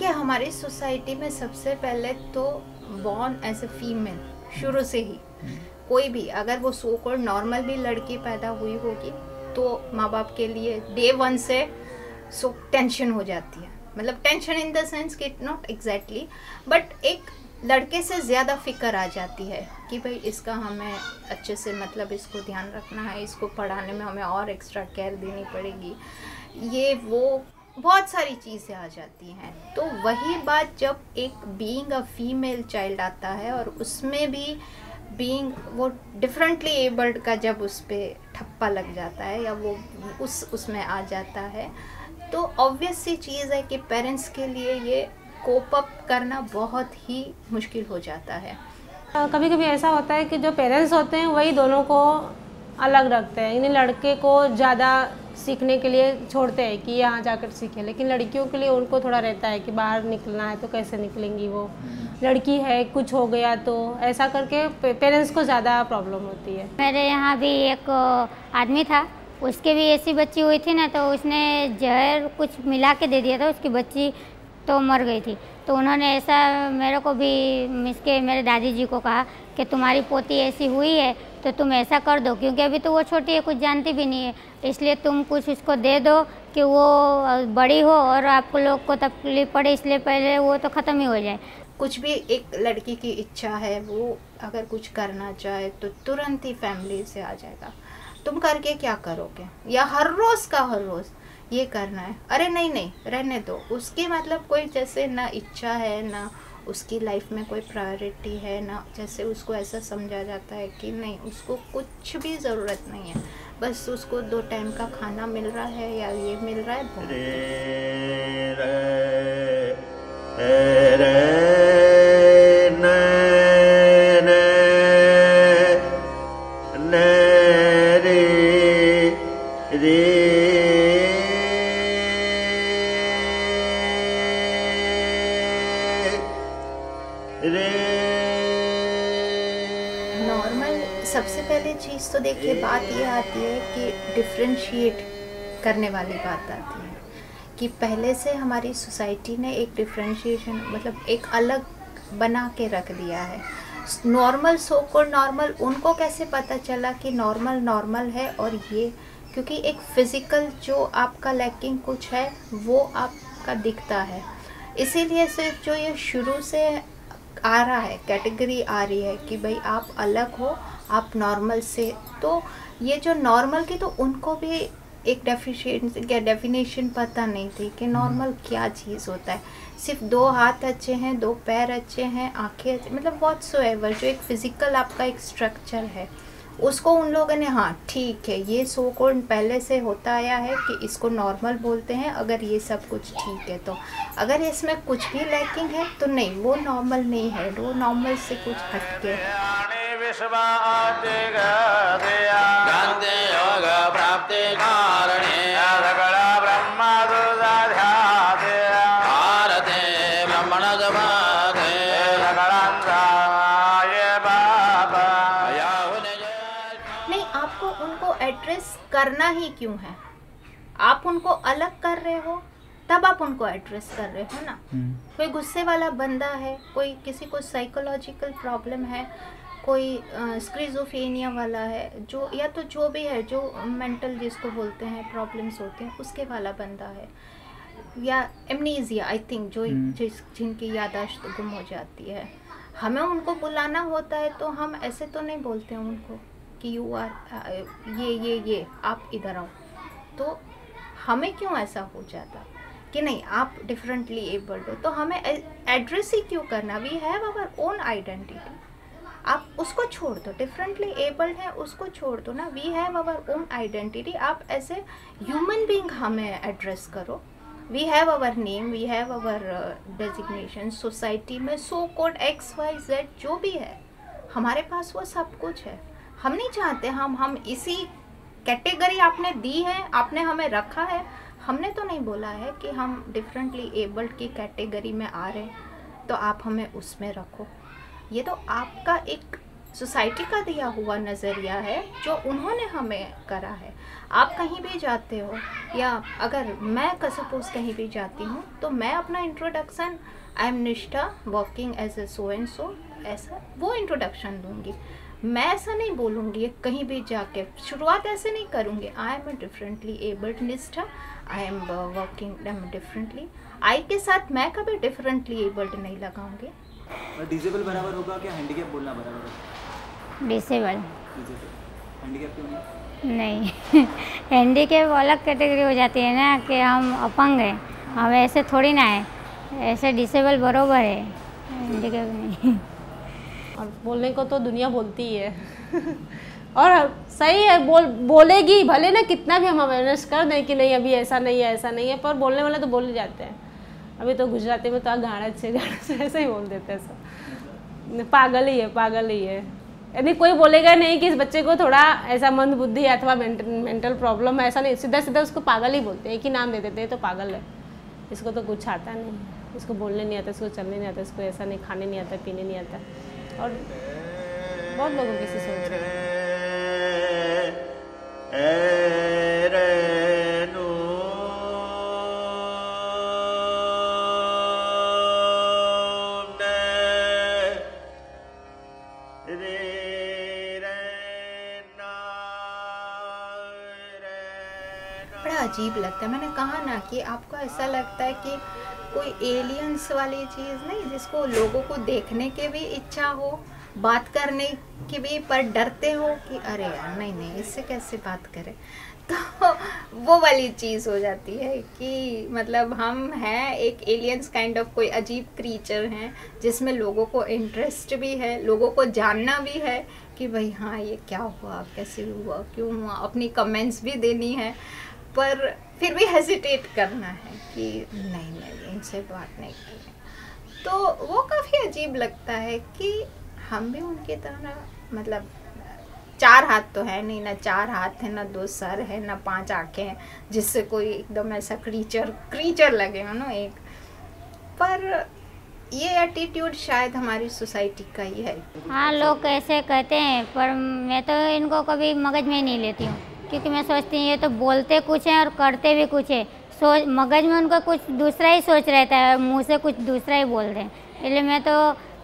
देखिए, हमारी सोसाइटी में सबसे पहले तो बॉर्न एज ए फीमेल शुरू से ही कोई भी अगर वो सो कॉल्ड नॉर्मल भी लड़की पैदा हुई होगी तो माँ बाप के लिए डे वन से सो टेंशन हो जाती है। मतलब टेंशन इन द सेंस कि नॉट एग्जैक्टली बट एक लड़के से ज़्यादा फिक्र आ जाती है कि भाई इसका हमें अच्छे से मतलब इसको ध्यान रखना है, इसको पढ़ाने में हमें और एक्स्ट्रा केयर देनी पड़ेगी, ये वो बहुत सारी चीज़ें आ जाती हैं। तो वही बात जब एक बीइंग अ फीमेल चाइल्ड आता है और उसमें भी बीइंग वो डिफरेंटली एबल्ड का जब उस पर ठप्पा लग जाता है या वो उसमें आ जाता है तो ऑब्वियस सी चीज़ है कि पेरेंट्स के लिए ये कोप अप करना बहुत ही मुश्किल हो जाता है। कभी कभी ऐसा होता है कि जो पेरेंट्स होते हैं वही दोनों को अलग रखते हैं, यानी लड़के को ज़्यादा सीखने के लिए छोड़ते हैं कि यहाँ जाकर सीखें, लेकिन लड़कियों के लिए उनको थोड़ा रहता है कि बाहर निकलना है तो कैसे निकलेंगी, वो लड़की है कुछ हो गया तो ऐसा करके पेरेंट्स को ज़्यादा प्रॉब्लम होती है। मेरे यहाँ भी एक आदमी था, उसके भी ऐसी बच्ची हुई थी ना, तो उसने जहर कुछ मिला के दे दिया था, उसकी बच्ची तो मर गई थी। तो उन्होंने ऐसा मेरे को भी मेरे दादी जी को कहा कि तुम्हारी पोती ऐसी हुई है तो तुम ऐसा कर दो, क्योंकि अभी तो वो छोटी है, कुछ जानती भी नहीं है, इसलिए तुम कुछ उसको दे दो कि वो बड़ी हो और आप लोग को तकलीफ पड़े, इसलिए पहले वो तो ख़त्म ही हो जाए। कुछ भी एक लड़की की इच्छा है, वो अगर कुछ करना चाहे तो तुरंत ही फैमिली से आ जाएगा, तुम करके क्या करोगे, या हर रोज़ ये करना है, अरे नहीं रहने दो। उसकी मतलब कोई जैसे ना इच्छा है ना उसकी लाइफ में कोई प्रायोरिटी है ना, जैसे उसको ऐसा समझा जाता है कि नहीं उसको कुछ भी ज़रूरत नहीं है, बस उसको 2 टाइम का खाना मिल रहा है या ये मिल रहा है बहुत नॉर्मल। सबसे पहले चीज़ तो देखिए बात ये आती है कि डिफ्रेंशिएट करने वाली बात आती है कि पहले से हमारी सोसाइटी ने एक डिफ्रेंशिएशन मतलब एक अलग बना के रख दिया है। नॉर्मल सो कॉल्ड नॉर्मल उनको कैसे पता चला कि नॉर्मल है, और ये क्योंकि एक फिज़िकल जो आपका लैकिंग कुछ है वो आपका दिखता है, इसीलिए सिर्फ जो ये शुरू से आ रहा है कैटेगरी आ रही है कि भाई आप अलग हो, आप नॉर्मल से, तो ये जो नॉर्मल की तो उनको भी एक डेफिनेशन पता नहीं थी कि नॉर्मल क्या चीज़ होता है। सिर्फ 2 हाथ अच्छे हैं, 2 पैर अच्छे हैं, आंखें अच्छे, मतलब व्हाटसोएवर जो एक फिज़िकल आपका एक स्ट्रक्चर है उसको उन लोगों ने हाँ ठीक है ये सो कॉल्ड पहले से होता आया है कि इसको नॉर्मल बोलते हैं, अगर ये सब कुछ ठीक है। तो अगर इसमें कुछ भी लैकिंग है तो नहीं, वो नॉर्मल नहीं है, वो नॉर्मल से कुछ हटके नहीं। आपको उनको एड्रेस करना ही क्यों है? आप उनको अलग कर रहे हो तब आप उनको एड्रेस कर रहे हो ना। कोई गुस्से वाला बंदा है, कोई किसी को साइकोलॉजिकल प्रॉब्लम है, कोई स्क्रिजोफेनिया वाला है, जो या तो जो भी है जो मेंटल जिसको बोलते हैं प्रॉब्लम्स होते हैं उसके वाला बंदा है, या एमनीजिया आई थिंक जो जिनकी याददाश्त गुम हो जाती है, हमें उनको बुलाना होता है तो हम ऐसे तो नहीं बोलते हैं उनको कि यू आर ये आप इधर आओ। तो हमें क्यों ऐसा हो जाता कि नहीं आप डिफरेंटली एबल्ड हो, तो हमें एड्रेस ही क्यों करना? We have our own identity, आप उसको छोड़ दो, डिफरेंटली एबल्ड है उसको छोड़ दो ना, we have our own identity. आप ऐसे ह्यूमन बीइंग हमें एड्रेस करो, we have our name, we have our designation society में, सो कॉल्ड XYZ जो भी है हमारे पास वो सब कुछ है। हम नहीं चाहते हम इसी कैटेगरी आपने दी है, आपने हमें रखा है, हमने तो नहीं बोला है कि हम डिफरेंटली एबल्ड की कैटेगरी में आ रहे हैं तो आप हमें उसमें रखो। ये तो आपका एक सोसाइटी का दिया हुआ नज़रिया है जो उन्होंने हमें करा है। आप कहीं भी जाते हो या अगर मैं सपोज कहीं भी जाती हूँ तो मैं अपना introduction I am Nishtha working as a so and so ऐसा वो इंट्रोडक्शन दूंगी। मैं ऐसा नहीं बोलूँगी कहीं भी जाके, शुरुआत ऐसे नहीं करूँगी आई एम डिफरेंटली एबल्ड निष्ठा, आई एम वर्किंग डिफरेंटली। आई के साथ मैं कभी डिफरेंटली एबल्ड नहीं लगाऊंगी। डिसेबल बराबर होगा क्या हैंडीकैप बोलना बराबर होगा? डिसेबल। हैंडीकैप क्यों नहीं हैंडीकैप अलग कैटेगरी हो जाती है ना कि हम अपंग हैं, हम ऐसे थोड़ी ना है, ऐसे डिसेबल बरोबर है, हैंडीकैप नहीं। और बोलने को तो दुनिया बोलती ही है और सही है, बोलेगी भले ना कितना भी हम अवेयरनेस कर दें कि नहीं अभी ऐसा नहीं है ऐसा नहीं है, पर बोलने वाले तो बोल ही जाते हैं। अभी तो गुजराती में तो गाड़ा से ऐसे ही बोल देते हैं सब, पागल ही है। यदि कोई बोलेगा नहीं कि इस बच्चे को थोड़ा ऐसा मंद बुद्धि अथवा मेंटल प्रॉब्लम है, ऐसा नहीं, सीधा सीधा उसको पागल ही बोलते हैं, एक ही नाम दे देते हैं तो पागल है, इसको तो कुछ आता नहीं, इसको बोलने नहीं आता, इसको चलने नहीं आता, इसको ऐसा नहीं, खाने नहीं आता, पीने नहीं आता। और बहुत लोगों की ऐसी सोच है। बड़ा अजीब लगता है। मैंने कहा ना कि आपको ऐसा लगता है कि कोई एलियंस वाली चीज़ नहीं, जिसको लोगों को देखने की भी इच्छा हो, बात करने की भी, पर डरते हो कि अरे यार नहीं इससे कैसे बात करें, तो वो वाली चीज़ हो जाती है कि मतलब हम हैं एक एलियंस काइंड ऑफ कोई अजीब क्रीचर हैं जिसमें लोगों को इंटरेस्ट भी है, लोगों को जानना भी है कि भाई हाँ ये क्या हुआ, कैसे हुआ, क्यों हुआ, अपनी कमेंट्स भी देनी है, पर फिर भी हेजिटेट करना है कि नहीं इनसे बात नहीं करनी। तो वो काफ़ी अजीब लगता है कि हम भी उनकी तरह, मतलब 4 हाथ तो है नहीं, ना 4 हाथ है, ना 2 सर है, ना 5 आँखें हैं जिससे कोई एकदम ऐसा क्रीचर लगे हो ना एक। पर ये एटीट्यूड शायद हमारी सोसाइटी का ही है। हाँ लोग ऐसे कहते हैं, पर मैं तो इनको कभी मगज में नहीं लेती हूँ, क्योंकि मैं सोचती हूँ ये तो बोलते कुछ हैं और करते भी कुछ है। मगज में उनका कुछ दूसरा ही सोच रहता है और मुंह से कुछ दूसरा ही बोल रहे हैं। इसलिए मैं तो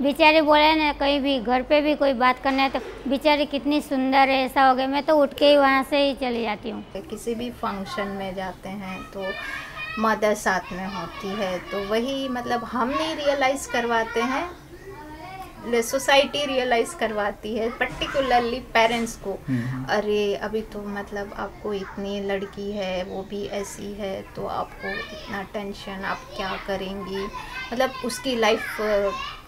बेचारी बोले ना, कहीं भी घर पे भी कोई बात करना है तो बेचारी कितनी सुंदर है ऐसा हो गया, मैं तो उठ के ही वहाँ से ही चली जाती हूँ। किसी भी फंक्शन में जाते हैं तो मदर साथ में होती है, तो वही मतलब हम नहीं रियलाइज़ करवाते हैं, सोसाइटी रियलाइज करवाती है, पर्टिकुलरली पेरेंट्स को। अरे अभी तो मतलब आपको इतनी लड़की है, वो भी ऐसी है, तो आपको इतना टेंशन, आप क्या करेंगी, मतलब उसकी लाइफ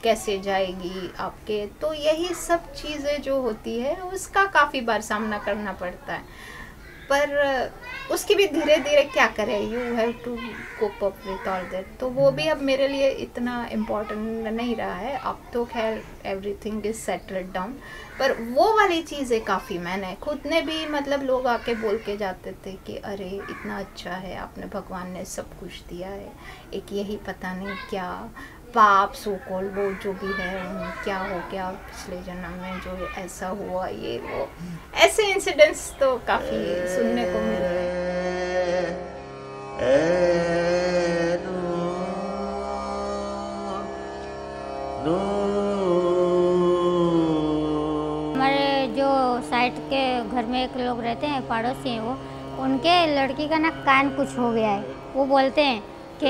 कैसे जाएगी आपके। तो यही सब चीज़ें जो होती है उसका काफ़ी बार सामना करना पड़ता है, पर उसकी भी धीरे धीरे क्या करें, you have to cope up with all that. तो वो भी अब मेरे लिए इतना इम्पोर्टेंट नहीं रहा है, अब तो खैर एवरीथिंग इज सेटल्ड डाउन। पर वो वाली चीज़ें काफ़ी मैंने खुद ने भी, मतलब लोग आके बोल के जाते थे कि अरे इतना अच्छा है, आपने, भगवान ने सब कुछ दिया है, एक यही पता नहीं क्या पाप सो कॉल वो जो भी है क्या हो गया पिछले जन्म में, जो ऐसा हुआ, ये वो ऐसे इंसिडेंट्स तो काफ़ी सुनने को मिलते हैं। हमारे जो साइड के घर में एक लोग रहते हैं, पड़ोसी हैं, वो उनके लड़की का ना कान कुछ हो गया है। वो बोलते हैं कि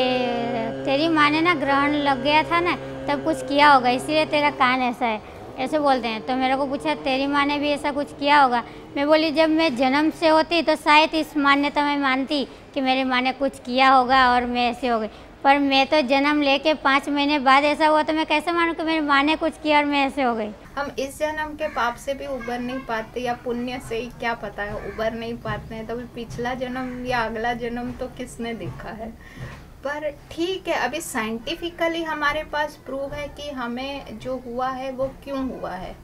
तेरी माँ ने ना ग्रहण लग गया था ना, तब कुछ किया होगा, इसीलिए तेरा कान ऐसा है, ऐसे बोलते हैं। तो मेरे को पूछा तेरी माँ ने भी ऐसा कुछ किया होगा? मैं बोली जब मैं जन्म से होती तो शायद इस मान्यता में मानती कि मेरी माँ ने कुछ किया होगा और मैं ऐसे हो गई, पर मैं तो जन्म लेके 5 महीने बाद ऐसा हुआ, तो मैं कैसे मानूँ कि मेरी माँ ने कुछ किया और मैं ऐसे हो गई। हम इस जन्म के पाप से भी उबर नहीं पाते, या पुण्य से ही क्या पता है उबर नहीं पाते हैं, तो पिछला जन्म या अगला जन्म तो किसने देखा है। पर ठीक है, अभी साइंटिफिकली हमारे पास प्रूव है कि हमें जो हुआ है वो क्यों हुआ है,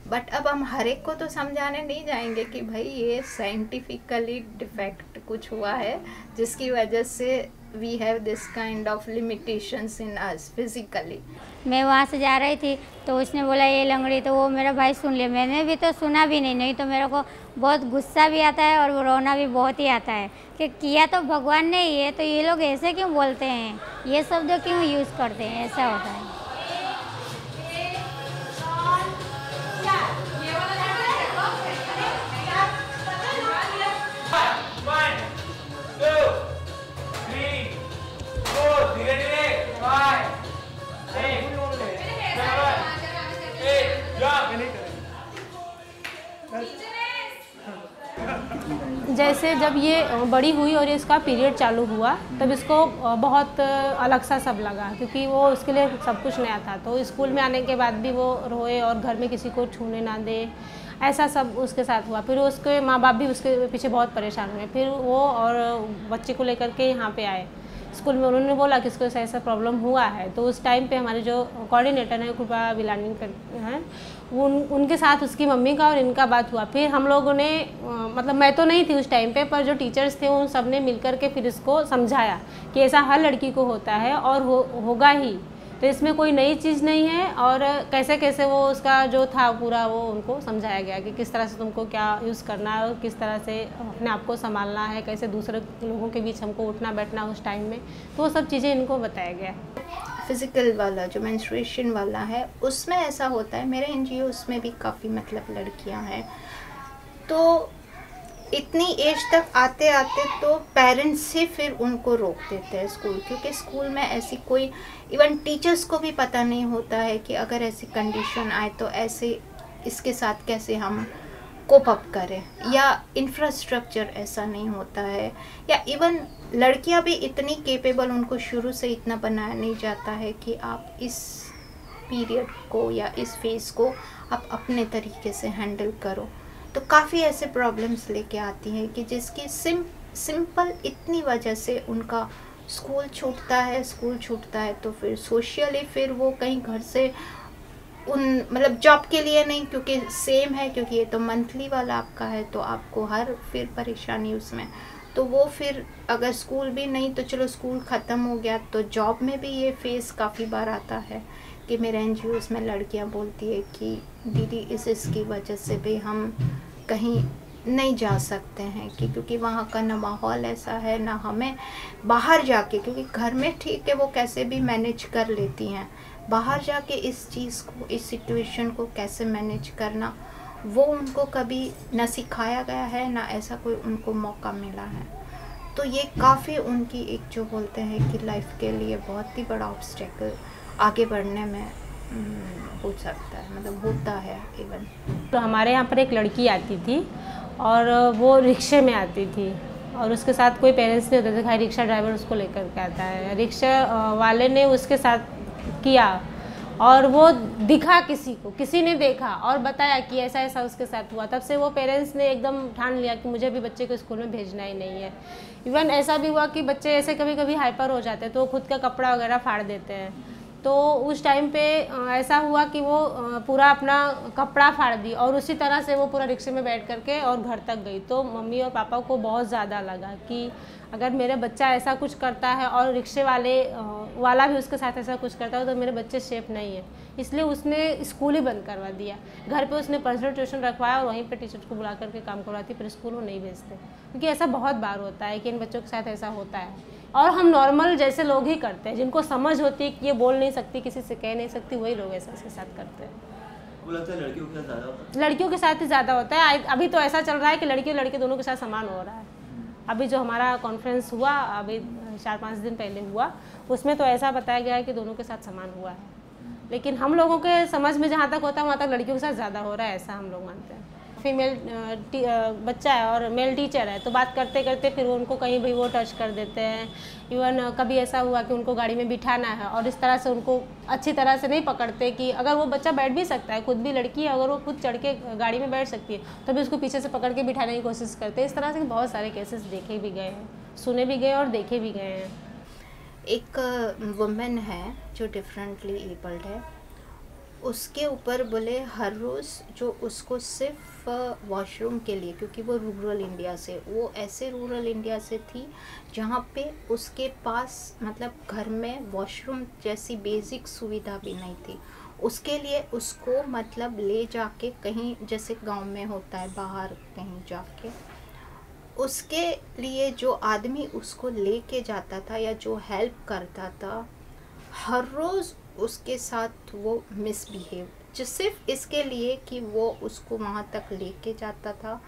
बट अब हम हर एक को तो समझाने नहीं जाएंगे कि भाई ये साइंटिफिकली डिफेक्ट कुछ हुआ है जिसकी वजह से we have this kind of limitations in us physically. मैं वहाँ से जा रही थी तो उसने बोला ये लंगड़ी, तो वो मेरा भाई सुन लिया। मैंने भी तो सुना भी नहीं तो मेरे को बहुत गुस्सा भी आता है और वो रोना भी बहुत ही आता है कि किया तो भगवान ने ही है, तो ये लोग ऐसे क्यों बोलते हैं, ये शब्द क्यों यूज़ करते हैं, ऐसा होता है। जैसे जब ये बड़ी हुई और इसका पीरियड चालू हुआ तब इसको बहुत अलग सा सब लगा, क्योंकि वो उसके लिए सब कुछ नया था। तो स्कूल में आने के बाद भी वो रोए और घर में किसी को छूने ना दे, ऐसा सब उसके साथ हुआ। फिर उसके माँ बाप भी उसके पीछे बहुत परेशान हुए। फिर वो और बच्चे को लेकर के यहाँ पे आए स्कूल में। उन्होंने बोला कि इसको ऐसा प्रॉब्लम हुआ है। तो उस टाइम पे हमारे जो कोऑर्डिनेटर हैं कृपा बिलानी हैं, उनके साथ उसकी मम्मी का और इनका बात हुआ। फिर हम लोगों ने मतलब मैं तो नहीं थी उस टाइम पे, पर जो टीचर्स थे उन सब ने मिल कर के फिर इसको समझाया कि ऐसा हर लड़की को होता है और होगा ही, तो इसमें कोई नई चीज़ नहीं है। और कैसे कैसे वो उसका जो था पूरा वो उनको समझाया गया कि किस तरह से तुमको क्या यूज़ करना है और किस तरह से अपने आप को संभालना है, कैसे दूसरे लोगों के बीच हमको उठना बैठना उस टाइम में, तो वो सब चीज़ें इनको बताया गया। फिज़िकल वाला जो मेंस्ट्रुएशन वाला है उसमें ऐसा होता है, मेरे एनजीओ उसमें भी काफ़ी मतलब लड़कियां हैं, तो इतनी एज तक आते आते तो पेरेंट्स ही फिर उनको रोक देते हैं स्कूल, क्योंकि स्कूल में ऐसी कोई, इवन टीचर्स को भी पता नहीं होता है कि अगर ऐसी कंडीशन आए तो ऐसे इसके साथ कैसे हम कोप अप करें, या इंफ्रास्ट्रक्चर ऐसा नहीं होता है, या इवन लड़कियां भी इतनी केपेबल, उनको शुरू से इतना बनाया नहीं जाता है कि आप इस पीरियड को या इस फेज़ को आप अपने तरीके से हैंडल करो। तो काफ़ी ऐसे प्रॉब्लम्स लेके आती हैं कि जिसकी सिंपल इतनी वजह से उनका स्कूल छूटता है तो फिर सोशली फिर वो कहीं घर से मतलब जॉब के लिए नहीं, क्योंकि सेम है, क्योंकि ये तो मंथली वाला आपका है तो आपको हर फिर परेशानी उसमें, तो वो फिर अगर स्कूल भी नहीं तो चलो स्कूल ख़त्म हो गया तो जॉब में भी ये फेस काफ़ी बार आता है कि मेरे एनजीओज़ में लड़कियां बोलती है कि दीदी इसकी वजह से भी हम कहीं नहीं जा सकते हैं कि क्योंकि वहाँ का ना माहौल ऐसा है, ना हमें बाहर जाके, क्योंकि घर में ठीक है वो कैसे भी मैनेज कर लेती हैं, बाहर जाके इस चीज़ को, इस सिचुएशन को कैसे मैनेज करना वो उनको कभी ना सिखाया गया है, ना ऐसा कोई उनको मौका मिला है। तो ये काफ़ी उनकी एक जो बोलते हैं कि लाइफ के लिए बहुत ही बड़ा ऑब्स्टेकल आगे बढ़ने में हो सकता है, मतलब होता है इवन। तो हमारे यहाँ पर एक लड़की आती थी और वो रिक्शे में आती थी और उसके साथ कोई पेरेंट्स नहीं होते थे, खाली रिक्शा ड्राइवर उसको लेकर के आता है। रिक्शा वाले ने उसके साथ किया और वो दिखा किसी ने देखा और बताया कि ऐसा ऐसा उसके साथ हुआ। तब से वो पेरेंट्स ने एकदम ठान लिया कि मुझे भी बच्चे को स्कूल में भेजना ही नहीं है। इवन ऐसा भी हुआ कि बच्चे ऐसे कभी कभी हाइपर हो जाते हैं तो खुद का कपड़ा वगैरह फाड़ देते हैं। तो उस टाइम पे ऐसा हुआ कि वो पूरा अपना कपड़ा फाड़ दी और उसी तरह से वो पूरा रिक्शे में बैठ करके और घर तक गई। तो मम्मी और पापा को बहुत ज़्यादा लगा कि अगर मेरा बच्चा ऐसा कुछ करता है और रिक्शे वाला भी उसके साथ ऐसा कुछ करता है तो मेरे बच्चे सेफ नहीं है, इसलिए उसने स्कूल ही बंद करवा दिया। घर पे उसने पर्सनल ट्यूशन रखवाया और वहीं पे टीचर्स को बुला करके काम करवाती, पर स्कूल वो नहीं भेजते, क्योंकि ऐसा बहुत बार होता है कि इन बच्चों के साथ ऐसा होता है। और हम नॉर्मल जैसे लोग ही करते हैं, जिनको समझ होती है कि ये बोल नहीं सकती, किसी से कह नहीं सकती, वही लोग ऐसा इसके साथ करते हैं। वो लगता है लड़कियों के साथ ज़्यादा होता है। लड़कियों के साथ ही ज़्यादा होता है। अभी तो ऐसा चल रहा है कि लड़की और लड़के दोनों के साथ समान हो रहा है। अभी जो हमारा कॉन्फ्रेंस हुआ अभी 4-5 दिन पहले हुआ, उसमें तो ऐसा बताया गया है कि दोनों के साथ समान हुआ है, लेकिन हम लोगों के समझ में जहाँ तक होता है वहाँ तक लड़कियों के साथ ज़्यादा हो रहा है, ऐसा हम लोग मानते हैं। फीमेल बच्चा है और मेल टीचर है तो बात करते करते फिर उनको कहीं भी वो टच कर देते हैं। इवन कभी ऐसा हुआ कि उनको गाड़ी में बिठाना है और इस तरह से उनको अच्छी तरह से नहीं पकड़ते कि अगर वो बच्चा बैठ भी सकता है, खुद भी लड़की है, अगर वो खुद चढ़ के गाड़ी में बैठ सकती है तो भी उसको पीछे से पकड़ के बिठाने की कोशिश करते हैं। इस तरह से बहुत सारे केसेस देखे भी गए हैं, सुने भी गए और देखे भी गए हैं। एक वुमेन है जो डिफरेंटली एबल्ड है, उसके ऊपर बोले हर रोज़ जो उसको सिर्फ वॉशरूम के लिए, क्योंकि वो रूरल इंडिया से, वो ऐसे रूरल इंडिया से थी जहाँ पे उसके पास मतलब घर में वॉशरूम जैसी बेसिक सुविधा भी नहीं थी। उसके लिए उसको मतलब ले जाके कहीं, जैसे गांव में होता है बाहर कहीं जाके, उसके लिए जो आदमी उसको लेके जाता था या जो हेल्प करता था, हर रोज़ उसके साथ वो मिसबिहेव, जो सिर्फ इसके लिए कि वो उसको वहाँ तक लेके जाता था।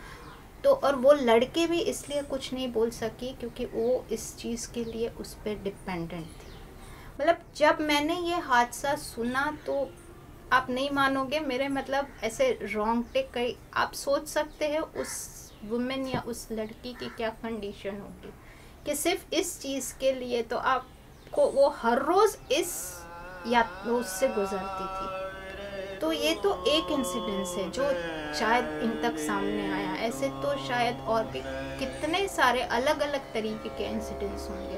तो और वो लड़के भी इसलिए कुछ नहीं बोल सकी क्योंकि वो इस चीज़ के लिए उस पर डिपेंडेंट थी। मतलब जब मैंने ये हादसा सुना तो आप नहीं मानोगे, मेरे मतलब ऐसे रोंगटे कई, आप सोच सकते हैं उस वुमेन या उस लड़की की क्या कंडीशन होगी कि सिर्फ इस चीज़ के लिए तो आपको वो हर रोज़ इस या उससे गुजरती थी। तो ये तो एक इंसिडेंस है जो शायद इन तक सामने आया, ऐसे तो शायद और भी कितने सारे अलग अलग तरीके के इंसिडेंट्स होंगे।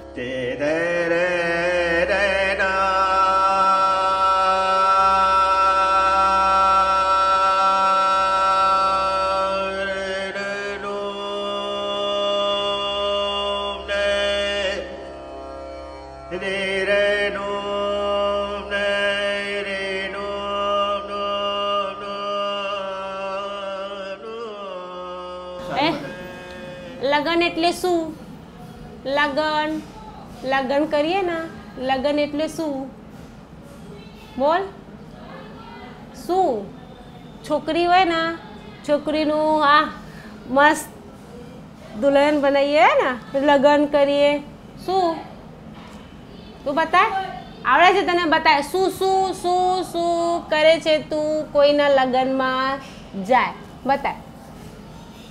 લગન એટલે શું? લગન લગન કરીએ ને, લગન એટલે શું? બોલ શું? છોકરી હોય ને, છોકરીનું મસ્ત દુલ્હન બનાવીએ ને, લગન કરીએ શું? તું બતાય, આવડે છે તને? બતાય શું શું શું શું કરે છે તું કોઈના લગનમાં જાય? બતાય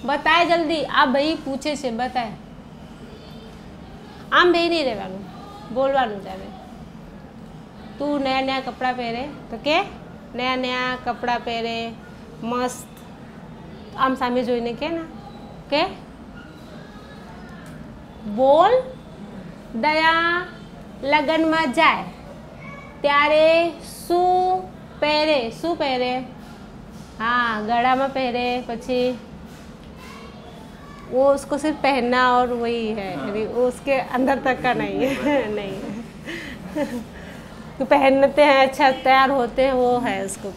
बताए जल्दी। आ भाई पूछे से बताए। आम भाई नहीं रहवानू, बोलवानू जावे। तू नया नया कपड़ा पहरे तो के नया नया कपड़ा पहरे मस्त आम सामे जोईने के ना के बोल दया लगन में जाए त्यारे शू पहरे? शू पहरे? हाँ गला में पहरे, पछी वो उसको सिर्फ पहनना और वही है, वो उसके अंदर तक का नहीं है। नहीं है तो पहनते हैं, अच्छा तैयार होते हैं, वो है उसको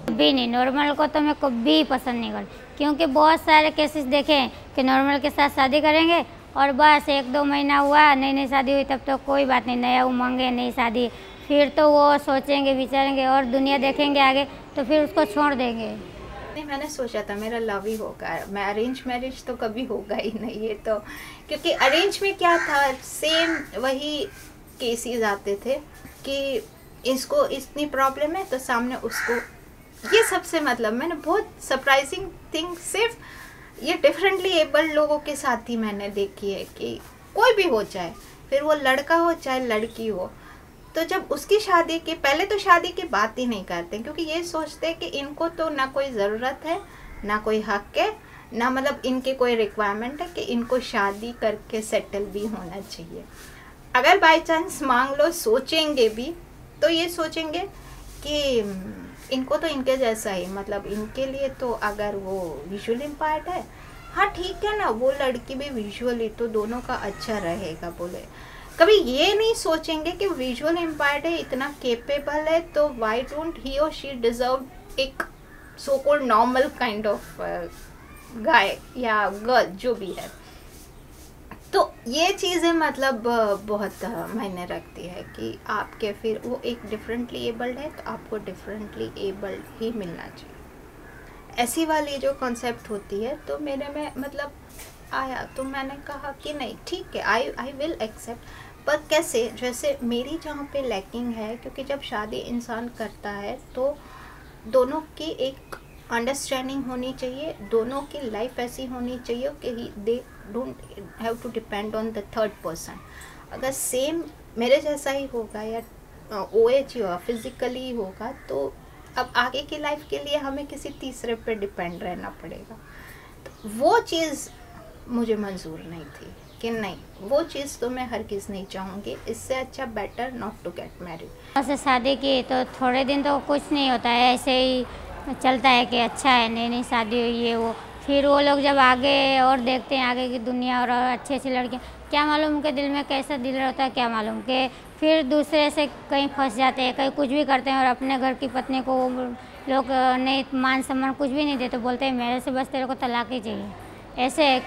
कभी नहीं। नॉर्मल को तो मैं कभी पसंद नहीं करती, क्योंकि बहुत सारे केसेस देखे हैं कि नॉर्मल के साथ शादी करेंगे और बस 1-2 महीना हुआ, नई नई शादी हुई, तब तो कोई बात नहीं, नया उमंग है, नई शादी, फिर तो वो सोचेंगे विचारेंगे और दुनिया देखेंगे आगे, तो फिर उसको छोड़ देंगे। मैंने सोचा था मेरा लव ही होगा, मैं अरेंज मैरिज तो कभी होगा ही नहीं ये तो, क्योंकि अरेंज में क्या था, सेम वही केसेस आते थे कि इसको इतनी प्रॉब्लम है तो सामने उसको, ये सबसे मतलब मैंने बहुत सरप्राइजिंग थिंग सिर्फ ये डिफरेंटली एबल्ड लोगों के साथ ही मैंने देखी है कि कोई भी हो जाए, फिर वो लड़का हो चाहे लड़की हो, तो जब उसकी शादी के पहले तो शादी की बात ही नहीं करते, क्योंकि ये सोचते हैं कि इनको तो ना कोई ज़रूरत है ना कोई हक है, ना मतलब इनके कोई रिक्वायरमेंट है कि इनको शादी करके सेटल भी होना चाहिए। अगर बाय चांस मांग लो सोचेंगे भी तो ये सोचेंगे कि इनको तो इनके जैसा ही, मतलब इनके लिए तो अगर वो विजुअल इम्पायर्ड है, हाँ ठीक है ना, वो लड़की भी विजुअली तो दोनों का अच्छा रहेगा। बोले कभी ये नहीं सोचेंगे कि विजुअल इम्पायर्ड है, इतना केपेबल है, तो वाई डोंट ही और शी डिजर्व एक so called normal kind of guy या गर्ल जो भी है। तो ये चीज़ें मतलब बहुत मायने रखती है कि आपके फिर वो एक डिफरेंटली एबल्ड है तो आपको डिफरेंटली एबल्ड ही मिलना चाहिए, ऐसी वाली जो कॉन्सेप्ट होती है। तो मेरे में मतलब आया तो मैंने कहा कि नहीं ठीक है, आई विल एक्सेप्ट, पर कैसे, जैसे मेरी जहाँ पे लैकिंग है, क्योंकि जब शादी इंसान करता है तो दोनों की एक अंडरस्टैंडिंग होनी चाहिए, दोनों की लाइफ ऐसी होनी चाहिए कि they don't have to depend on the third person. अगर सेम मेरे जैसा ही होगा या OH ही होगा, फिजिकली होगा, तो अब आगे की लाइफ के लिए हमें किसी तीसरे पे डिपेंड रहना पड़ेगा। तो वो चीज़ मुझे मंजूर नहीं थी। कि नहीं, वो चीज़ तो मैं हर किस नहीं चाहूँगी। इससे अच्छा better not to get married. ऐसे शादी की तो थोड़े दिन तो कुछ नहीं होता है, ऐसे ही चलता है कि अच्छा है, नई नई शादी हुई है वो। फिर वो लोग जब आगे और देखते हैं आगे की दुनिया और अच्छी अच्छी लड़कियाँ, क्या मालूम उनके दिल में कैसा दिल रहता है, क्या मालूम कि फिर दूसरे से कहीं फंस जाते हैं, कहीं कुछ भी करते हैं और अपने घर की पत्नी को लोग नहीं मान सम्मान कुछ भी नहीं देते, बोलते हैं मेरे से बस तेरे को तलाक ही चाहिए। ऐसे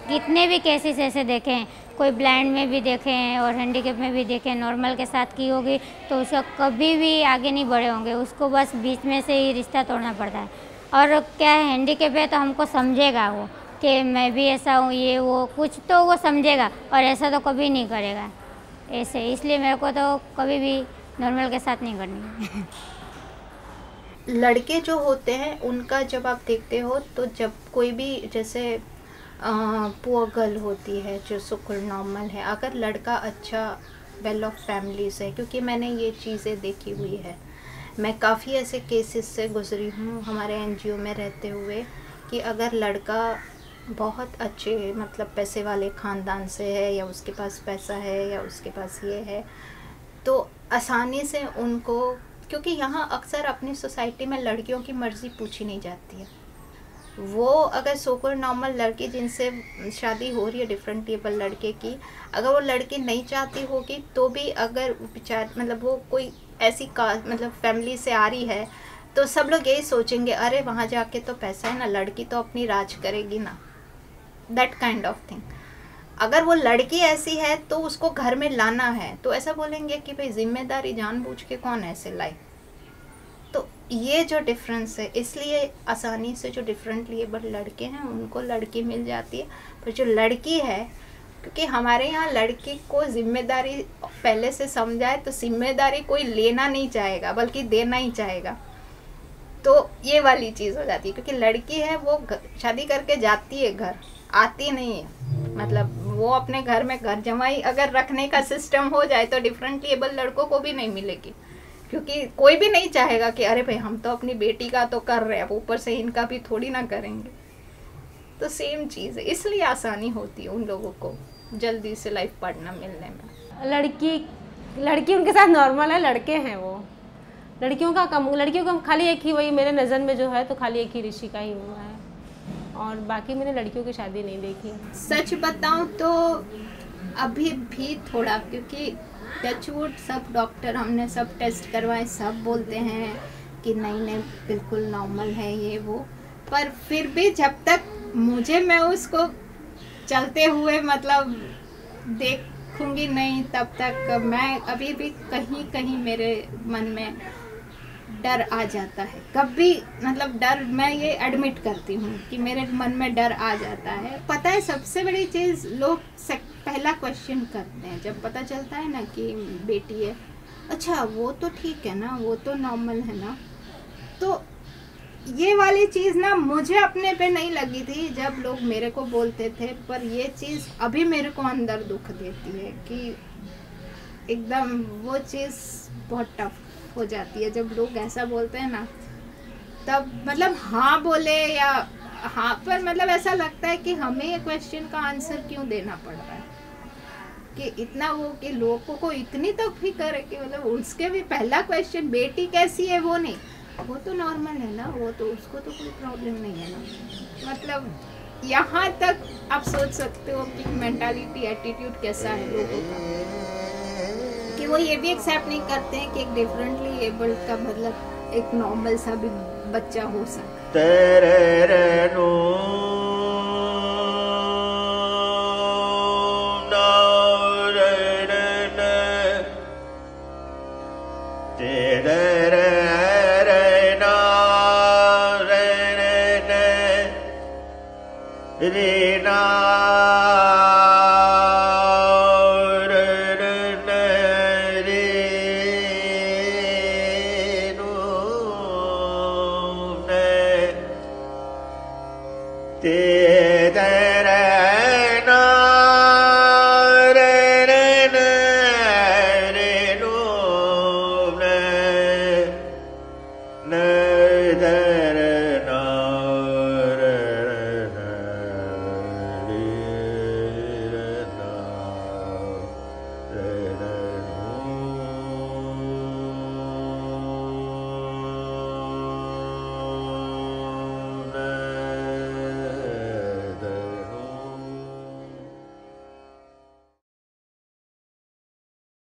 कितने भी केसेस ऐसे देखे हैं, कोई ब्लाइंड में भी देखे हैं और हैंडीकैप में भी देखे हैं। नॉर्मल के साथ की होगी तो उसका कभी भी आगे नहीं बढ़े होंगे, उसको बस बीच में से ही रिश्ता तोड़ना पड़ता है। और क्या है, हैंडीकैप है तो हमको समझेगा वो कि मैं भी ऐसा हूँ, ये वो कुछ तो वो समझेगा, और ऐसा तो कभी नहीं करेगा ऐसे। इसलिए मेरे को तो कभी भी नॉर्मल के साथ नहीं करनी है। लड़के जो होते हैं उनका जब आप देखते हो तो जब कोई भी जैसे पुअर गर्ल होती है जो सुकुल नॉर्मल है, अगर लड़का अच्छा वेल ऑफ फैमिली से, क्योंकि मैंने ये चीज़ें देखी हुई है, मैं काफ़ी ऐसे केसेस से गुजरी हूँ हमारे एनजीओ में रहते हुए, कि अगर लड़का बहुत अच्छे मतलब पैसे वाले ख़ानदान से है या उसके पास पैसा है या उसके पास ये है, तो आसानी से उनको, क्योंकि यहाँ अक्सर अपनी सोसाइटी में लड़कियों की मर्ज़ी पूछी नहीं जाती है। वो अगर सोकल नॉर्मल लड़की जिनसे शादी हो रही है डिफरेंट टेबल लड़के की, अगर वो लड़की नहीं चाहती होगी तो भी अगर बेचार मतलब वो कोई ऐसी कास्ट मतलब फैमिली से आ रही है तो सब लोग यही सोचेंगे अरे वहाँ जाके तो पैसा है ना, लड़की तो अपनी राज करेगी ना, दैट काइंड ऑफ थिंग। अगर वो लड़की ऐसी है तो उसको घर में लाना है तो ऐसा बोलेंगे कि भाई जिम्मेदारी जानबूझ के कौन ऐसे लाए। तो ये जो डिफरेंस है, इसलिए आसानी से जो डिफरेंटली एबल लड़के हैं उनको लड़की मिल जाती है, पर जो लड़की है, क्योंकि हमारे यहाँ लड़की को जिम्मेदारी पहले से समझाए तो जिम्मेदारी कोई लेना नहीं चाहेगा बल्कि देना ही चाहेगा, तो ये वाली चीज़ हो जाती है। क्योंकि लड़की है वो शादी करके जाती है, घर आती नहीं है, मतलब वो अपने घर में घर जमाई अगर रखने का सिस्टम हो जाए तो डिफरेंटली एबल लड़कों को भी नहीं मिलेगी, क्योंकि कोई भी नहीं चाहेगा कि अरे भाई हम तो अपनी बेटी का तो कर रहे हैं, ऊपर से इनका भी थोड़ी ना करेंगे। तो सेम चीज़ है, इसलिए आसानी होती है उन लोगों को जल्दी से लाइफ पार्टनर मिलने में। लड़की उनके साथ नॉर्मल है, लड़के हैं वो। लड़कियों का खाली एक ही, वही मेरे नज़र में जो है तो खाली एक ही ऋषि का ही हुआ है, और बाकी मैंने लड़कियों की शादी नहीं देखी। सच बताऊं तो अभी भी थोड़ा, क्योंकि टचवुड सब डॉक्टर हमने सब टेस्ट करवाए, सब बोलते हैं कि नहीं बिल्कुल नॉर्मल है ये वो, पर फिर भी जब तक मैं उसको चलते हुए मतलब देखूंगी नहीं तब तक मैं अभी भी कहीं मेरे मन में डर आ जाता है। कभी मतलब डर, मैं ये एडमिट करती हूँ कि मेरे मन में डर आ जाता है। पता है सबसे बड़ी चीज़, लोग पहला क्वेश्चन करते हैं जब पता चलता है ना कि बेटी है, अच्छा वो तो ठीक है ना, वो तो नॉर्मल है ना। तो ये वाली चीज़ ना मुझे अपने पे नहीं लगी थी जब लोग मेरे को बोलते थे, पर ये चीज़ अभी मेरे को अंदर दुख देती है कि एकदम वो चीज़ बहुत टफ हो जाती है जब लोग ऐसा बोलते हैं ना, तब मतलब हाँ बोले या हाँ पर मतलब ऐसा लगता है कि हमें ये क्वेश्चन का आंसर क्यों देना पड़ रहा है, कि इतना वो कि लोगों को इतनी तो फिक्र है कि मतलब उसके भी पहला क्वेश्चन बेटी कैसी है, वो नहीं, वो तो नॉर्मल है ना, वो तो उसको तो कोई प्रॉब्लम नहीं है ना। मतलब यहाँ तक आप सोच सकते हो कि मेंटालिटी एटीट्यूड कैसा है लोगों का, कि वो ये भी एक्सेप्ट नहीं करते हैं कि एक डिफरेंटली एबल्ड का मतलब एक नॉर्मल सा भी बच्चा हो सकता te